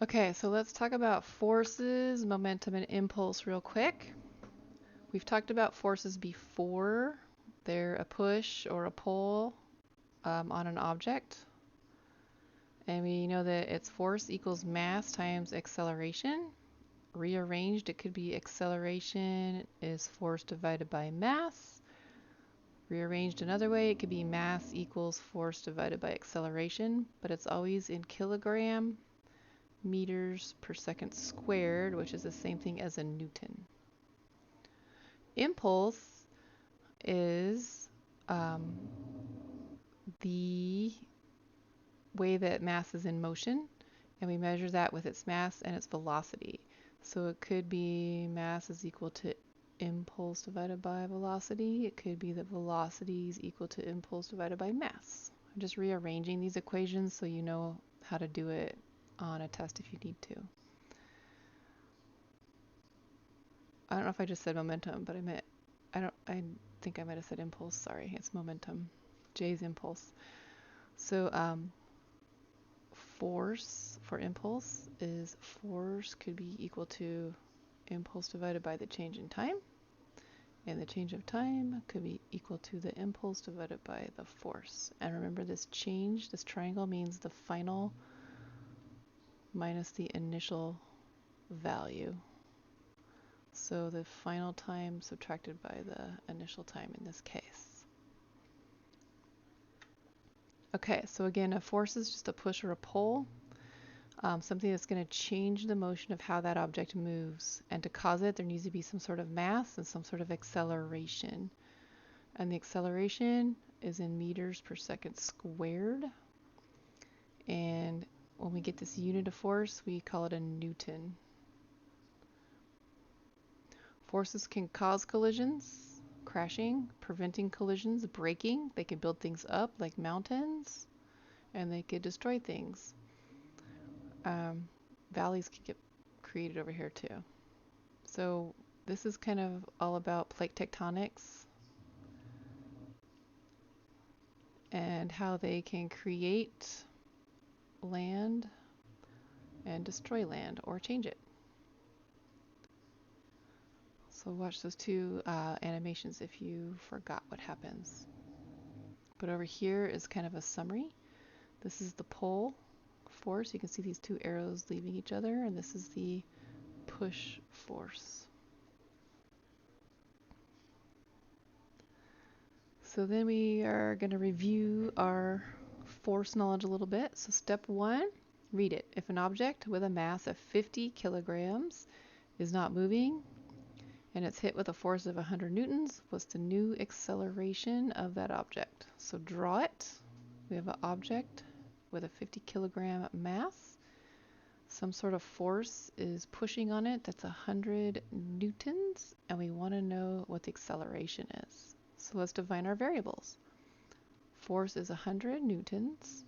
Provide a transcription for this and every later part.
Okay, so let's talk about forces, momentum, and impulse real quick. We've talked about forces before. They're a push or a pull on an object. And we know that its force equals mass times acceleration. Rearranged, it could be acceleration is force divided by mass. Rearranged another way, it could be mass equals force divided by acceleration, but it's always in kilogram meters per second squared, which is the same thing as a Newton. Impulse is the way that mass is in motion, and we measure that with its mass and its velocity. So it could be mass is equal to impulse divided by velocity. It could be that velocity is equal to impulse divided by mass. I'm just rearranging these equations so you know how to do it on a test if you need to. I don't know if I just said momentum, but I think I might have said impulse. Sorry, it's momentum. J's impulse. So force for impulse is force could be equal to impulse divided by the change in time. And the change of time could be equal to the impulse divided by the force. And remember this change, this triangle means the final minus the initial value. So the final time subtracted by the initial time in this case. Okay, so again, a force is just a push or a pull, something that's going to change the motion of how that object moves. And to cause it, there needs to be some sort of mass and some sort of acceleration. And the acceleration is in meters per second squared. And when we get this unit of force, we call it a Newton. Forces can cause collisions, crashing, preventing collisions, braking. They can build things up like mountains, and they could destroy things. Valleys can get created over here too. So this is kind of all about plate tectonics and how they can create land and destroy land or change it. So watch those two animations if you forgot what happens. But over here is kind of a summary. This is the pull force. You can see these two arrows leaving each other, and this is the push force. So then we are going to review our force knowledge a little bit. So step 1, read it. If an object with a mass of 50 kilograms is not moving and it's hit with a force of 100 newtons, what's the new acceleration of that object? So draw it. We have an object with a 50 kilogram mass. Some sort of force is pushing on it that's 100 newtons, and we want to know what the acceleration is. So let's define our variables. Force is 100 newtons,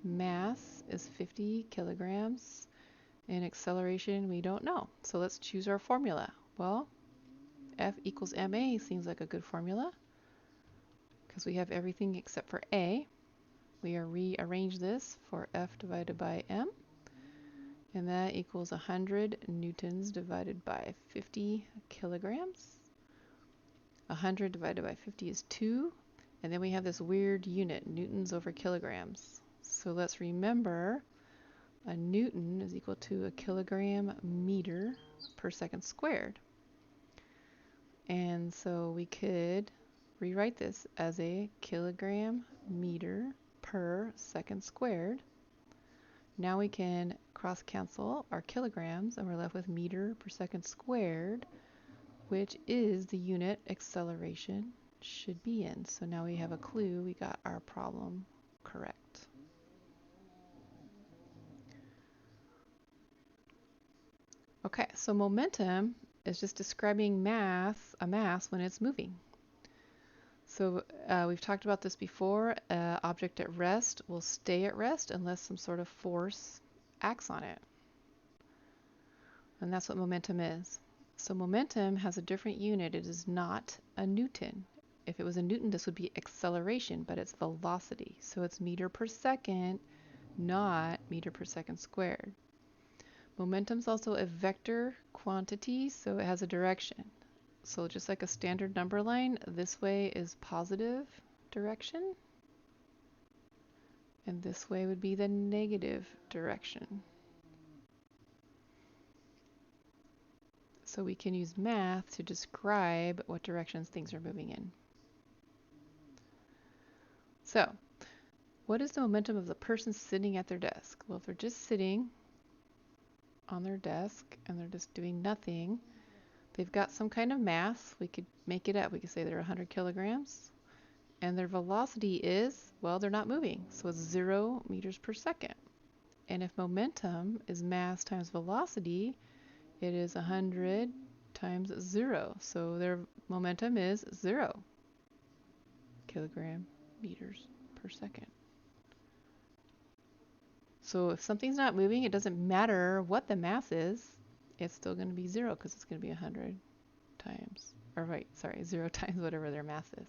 mass is 50 kilograms, and acceleration we don't know. So let's choose our formula. Well, F equals ma seems like a good formula because we have everything except for a. We rearrange this for F divided by m, and that equals 100 newtons divided by 50 kilograms. 100 divided by 50 is 2, and then we have this weird unit, newtons over kilograms. So let's remember a newton is equal to a kilogram meter per second squared. And so we could rewrite this as a kilogram meter per second squared. Now we can cross cancel our kilograms and we're left with meter per second squared, which is the unit acceleration should be in. So now we have a clue we got our problem correct. Okay, so momentum is just describing a mass when it's moving. So we've talked about this before. An object at rest will stay at rest unless some sort of force acts on it. And that's what momentum is. So momentum has a different unit. It is not a Newton. If it was a Newton, this would be acceleration, but it's velocity. So it's meter per second, not meter per second squared. Momentum's also a vector quantity, so it has a direction. So just like a standard number line, this way is positive direction, and this way would be the negative direction. So we can use math to describe what directions things are moving in. So, what is the momentum of the person sitting at their desk? Well, if they're just sitting on their desk and they're just doing nothing, they've got some kind of mass. We could make it up. We could say they're 100 kilograms. And their velocity is, well, they're not moving. So it's 0 meters per second. And if momentum is mass times velocity, it is 100 times 0. So their momentum is 0 kilogram meters per second. So if something's not moving, it doesn't matter what the mass is, it's still going to be 0 because it's going to be 100 times, or right, sorry, 0 times whatever their mass is.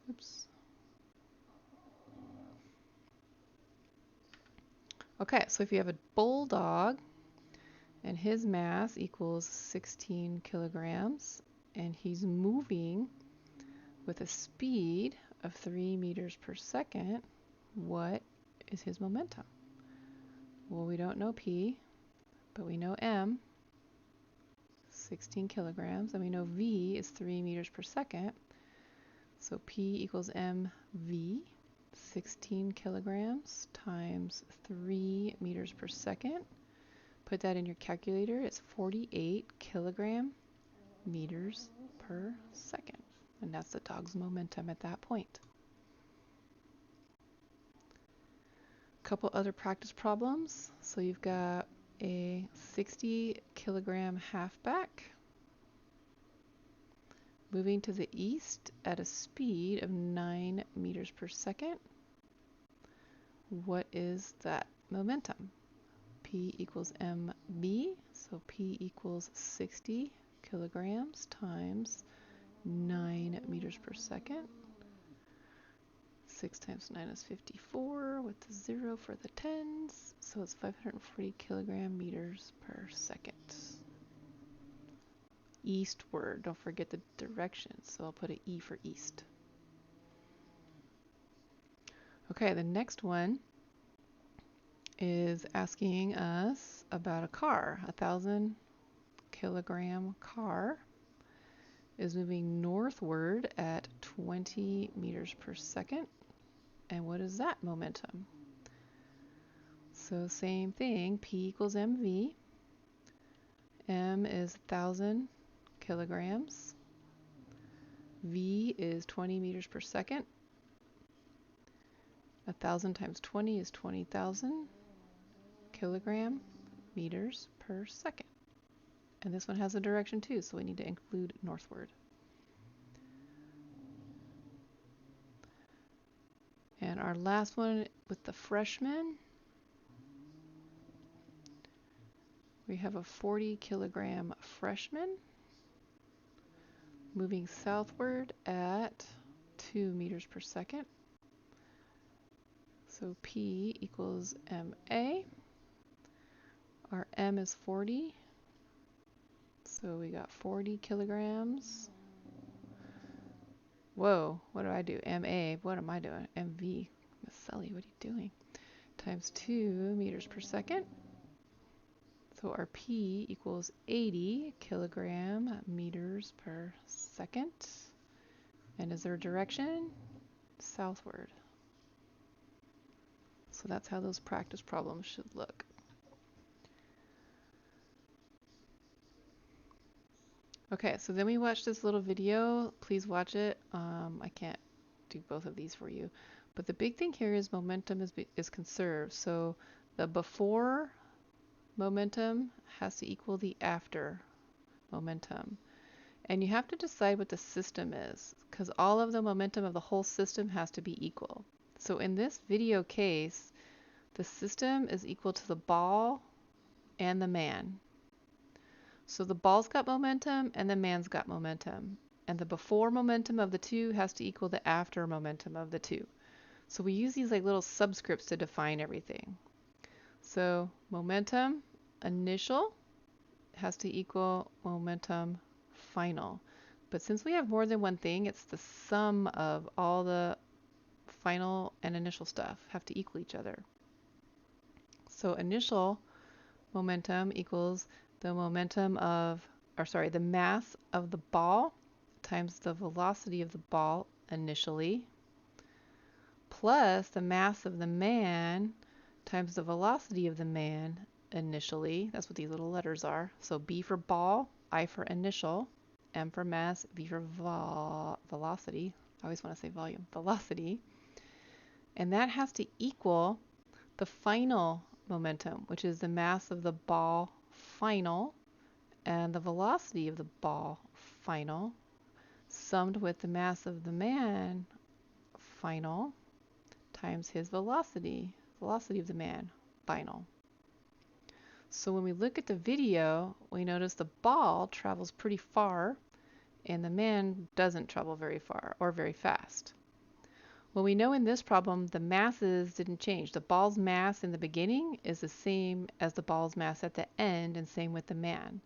Oops. Okay, so if you have a bulldog and his mass equals 16 kilograms and he's moving with a speed of 3 meters per second, what is his momentum? Well, we don't know P, but we know M, 16 kilograms, and we know V is 3 meters per second. So P equals mv, 16 kilograms times 3 meters per second. Put that in your calculator, it's 48 kilogram meters per second. And that's the dog's momentum at that point. A couple other practice problems. So you've got a 60 kilogram halfback moving to the east at a speed of 9 meters per second. What is that momentum? P equals mb, so P equals 60 kilograms times 9 meters per second. 6 times 9 is 54 with the 0 for the tens, so it's 540 kilogram meters per second. Eastward, don't forget the direction, so I'll put an E for east. Okay, the next one is asking us about a car. 1,000 kilogram car is moving northward at 20 meters per second. And what is that momentum? So same thing, P equals mv. M is 1,000 kilograms. V is 20 meters per second. 1,000 times 20 is 20,000 kilogram meters per second. And this one has a direction too, so we need to include northward. And our last one with the freshman, we have a 40 kilogram freshman moving southward at 2 meters per second. So P equals MA. Our M is 40. So we got 40 kilograms. Whoa, what do I do? MA, what am I doing? MV, Miss Sully, what are you doing? Times 2 meters per second. So our P equals 80 kilogram meters per second. And is there a direction? Southward. So that's how those practice problems should look. Okay, so then we watched this little video. Please watch it. I can't do both of these for you. But the big thing here is momentum is conserved. So the before momentum has to equal the after momentum. And you have to decide what the system is, because all of the momentum of the whole system has to be equal. So in this video case, the system is equal to the ball and the man. So the ball's got momentum and the man's got momentum. And the before momentum of the two has to equal the after momentum of the two. So we use these like little subscripts to define everything. So momentum initial has to equal momentum final. But since we have more than one thing, it's the sum of all the final and initial stuff have to equal each other. So initial momentum equals the momentum of, or sorry, the mass of the ball times the velocity of the ball initially, plus the mass of the man times the velocity of the man initially. That's what these little letters are. So B for ball, I for initial, M for mass, V for velocity. I always want to say volume. Velocity. And that has to equal the final momentum, which is the mass of the ball final and the velocity of the ball final, summed with the mass of the man final times his velocity of the man final. So when we look at the video, we notice the ball travels pretty far and the man doesn't travel very far or very fast. Well, we know in this problem the masses didn't change. The ball's mass in the beginning is the same as the ball's mass at the end, and same with the man.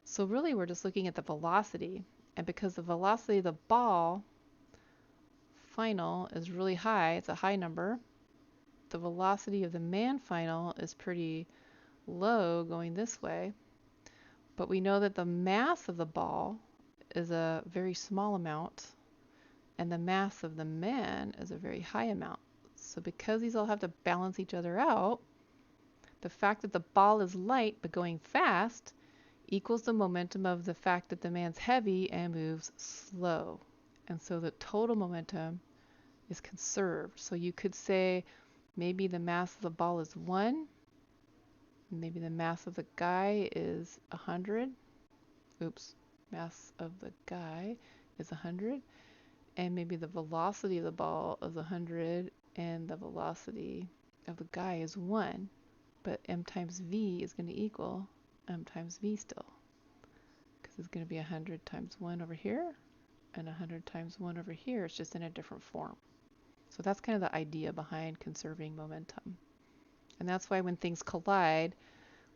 So really we're just looking at the velocity, and because the velocity of the ball final is really high, it's a high number, the velocity of the man final is pretty low going this way, but we know that the mass of the ball is a very small amount and the mass of the man is a very high amount. So because these all have to balance each other out, the fact that the ball is light but going fast equals the momentum of the fact that the man's heavy and moves slow. And so the total momentum is conserved. So you could say maybe the mass of the ball is 1, maybe the mass of the guy is 100. Oops, mass of the guy is 100. And maybe the velocity of the ball is 100 and the velocity of the guy is 1. But m times v is going to equal m times v still, because it's going to be 100 times 1 over here and 100 times 1 over here. It's just in a different form. So that's kind of the idea behind conserving momentum. And that's why when things collide,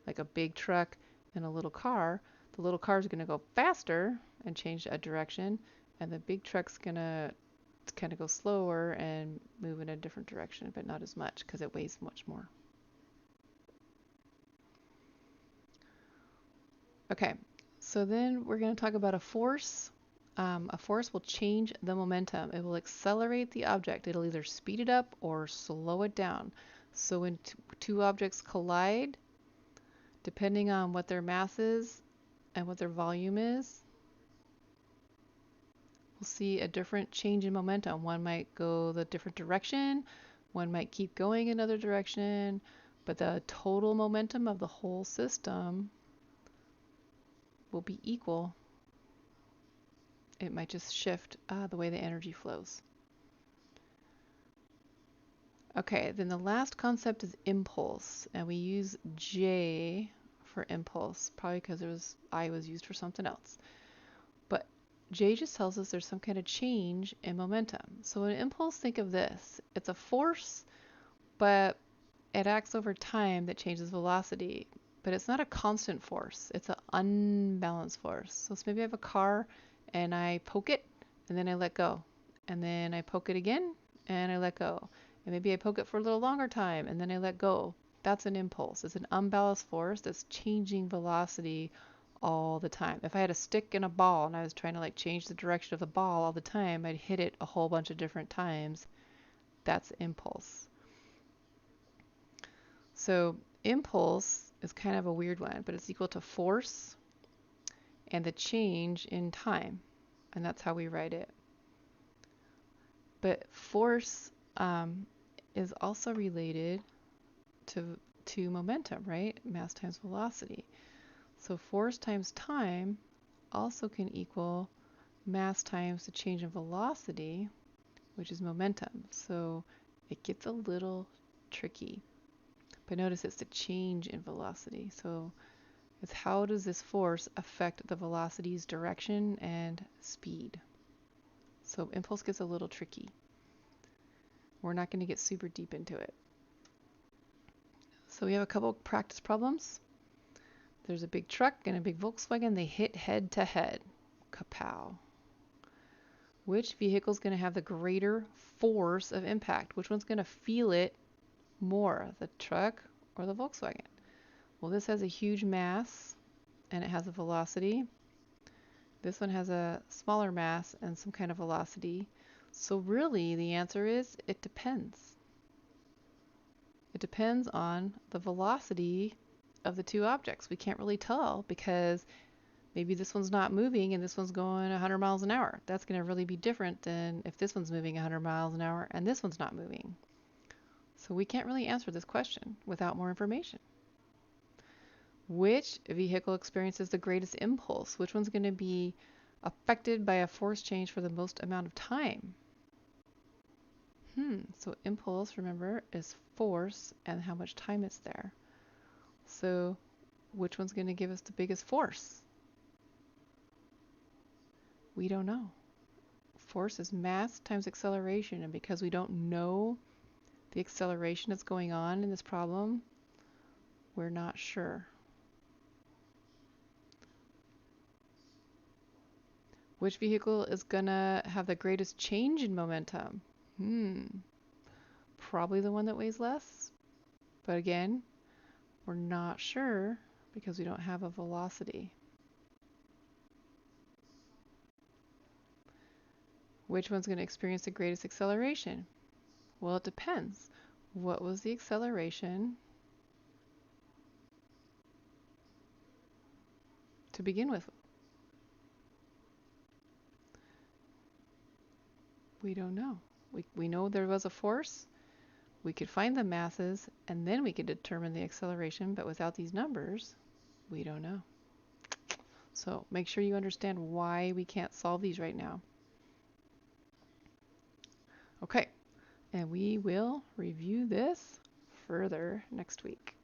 like a big truck and a little car, the little car is going to go faster and change a direction, and the big truck's going to kind of go slower and move in a different direction, but not as much because it weighs much more. Okay, so then we're going to talk about a force. A force will change the momentum. It will accelerate the object. It'll either speed it up or slow it down. So when two objects collide, depending on what their mass is and what their volume is, we'll see a different change in momentum. One might go the different direction, one might keep going another direction, but the total momentum of the whole system will be equal. It might just shift the way the energy flows. Okay, then the last concept is impulse, and we use J for impulse, probably because I was used for something else. But J just tells us there's some kind of change in momentum. So an impulse, think of this. It's a force, but it acts over time that changes velocity. But it's not a constant force. It's an unbalanced force. So maybe I have a car and I poke it and then I let go. And then I poke it again and I let go. And maybe I poke it for a little longer time and then I let go. That's an impulse. It's an unbalanced force that's changing velocity all the time. If I had a stick and a ball and I was trying to like change the direction of the ball all the time, I'd hit it a whole bunch of different times. That's impulse. So impulse is kind of a weird one, but it's equal to force and the change in time. And that's how we write it. But force is also related to momentum, right? Mass times velocity. So force times time also can equal mass times the change in velocity, which is momentum. So it gets a little tricky. But notice it's the change in velocity. So it's how does this force affect the velocity's direction and speed? So impulse gets a little tricky. We're not going to get super deep into it. So we have a couple practice problems. There's a big truck and a big Volkswagen. They hit head to head. Kapow. Which vehicle is going to have the greater force of impact? Which one's going to feel it more, the truck or the Volkswagen? Well, this has a huge mass and it has a velocity. This one has a smaller mass and some kind of velocity. So really the answer is it depends. It depends on the velocity of the two objects. We can't really tell because maybe this one's not moving and this one's going 100 miles an hour. That's going to really be different than if this one's moving 100 miles an hour and this one's not moving. So we can't really answer this question without more information. Which vehicle experiences the greatest impulse? Which one's going to be affected by a force change for the most amount of time? So impulse, remember, is force and how much time it's there. So which one's going to give us the biggest force? We don't know. Force is mass times acceleration, and because we don't know the acceleration that's going on in this problem, we're not sure. Which vehicle is gonna have the greatest change in momentum? Probably the one that weighs less. But again, we're not sure because we don't have a velocity. Which one's going to experience the greatest acceleration? Well, it depends. What was the acceleration to begin with? We don't know. We know there was a force. We could find the masses and then we could determine the acceleration, but without these numbers, we don't know. So make sure you understand why we can't solve these right now. Okay, and we will review this further next week.